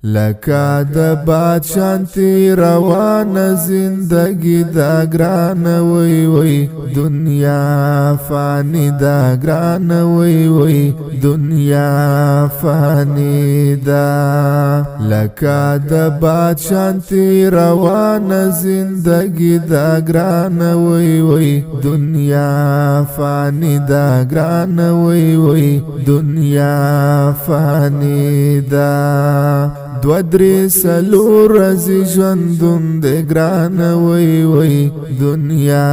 لکه د باد شانتی روانه زندگی دا گران وی وی دنیا فانی دا گران وی وی دنیا فانی دا لکه د باد شانتی روانه زندگی دا گران وی وی دنیا فانی دا گران وی وی دنیا فانی دا دو درې څلور ورځې ژوندون دی ګران وی وی دنیا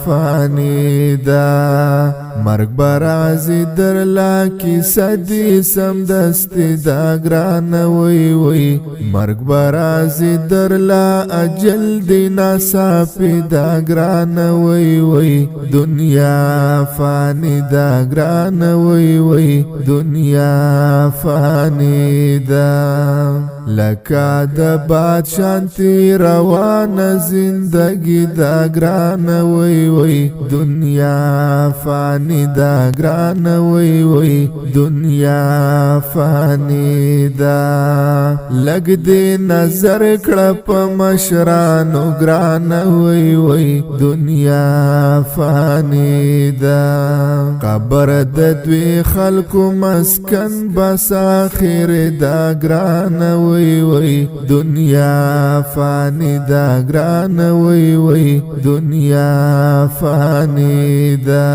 فانی ده مرګ به راځي درله کیسه دې سمدستي دا ګران وی وی مرګ به راځي درله اجل دې ناڅاپي دا ګران وی وی دنیا فانی ده ګران وی وی دنیا فانی ده لکه د باد شانتی روانه زندگی دا گران وی وی دنیا فانی دا گران وی وی دنیا فانی دا لگ دی نظر کړه په مشرانو گران وی وی دنیا فانی دا قبر د دوی خلکو مسکن بس آخر دا گران وی وی دنیا فانی دا گران وی وی دنیا فانی دا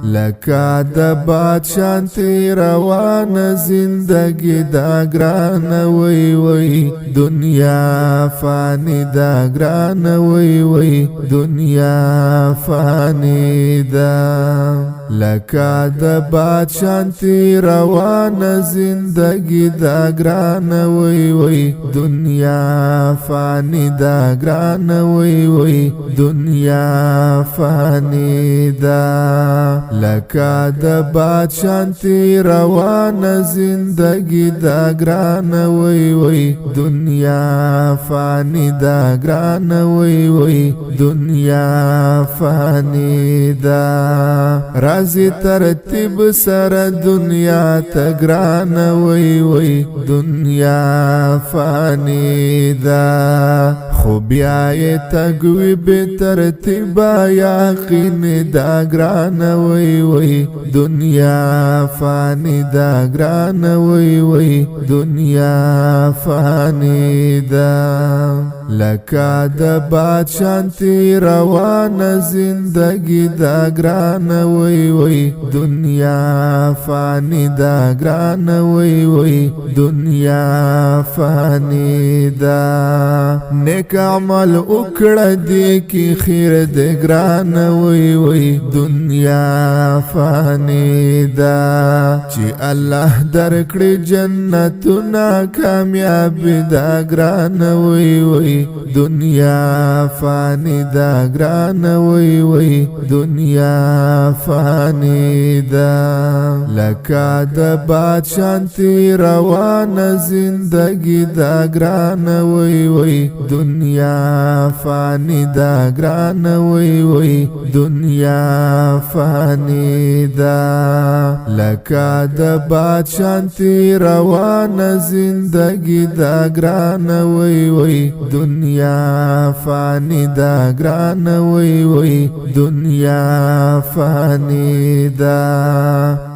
لکه د باد شانتی روان زندگی دا گران وی وی دنیا فانی دا گران وی وی دنیا فانی دا لکه د باد شانتی روان زندگی دا گران وی وی دنیا فانی دا گران وی وی دنیا فانی دا لکه د باد شانتی روان زندگی دا گران وی وی دنیا فانی دا گران وی وی دنیا فانی دا رازی ترتیب سر دنیا تا گران وی وی دنیا فانی دا خو بیای تگوی بی ترتیبا یقین دا گران وی وی دنیا فانی دا گران وی وی دنیا فانی دا لکه د باد شانتی روان زندگی دا گران وی وی دنیا فانی دا گران وی وی دنیا فانی دا نیک عمل اکڑا دی کی خیر دی گران وی وی دنیا فانی دا چی اللہ درکڑی جنتنا کامیابی دا گران وی وی دنیا فانی دا گران وی وی دنیا فانی دا لکه د باد شانتی روان زندگی دا گران وی وی دنیا فانی دا گران وی وی دنیا فانی دا لکه د باد شانتی روان زندگی دا گران وی وی دنیا فانی دا گران وی وی دنیا فانی دا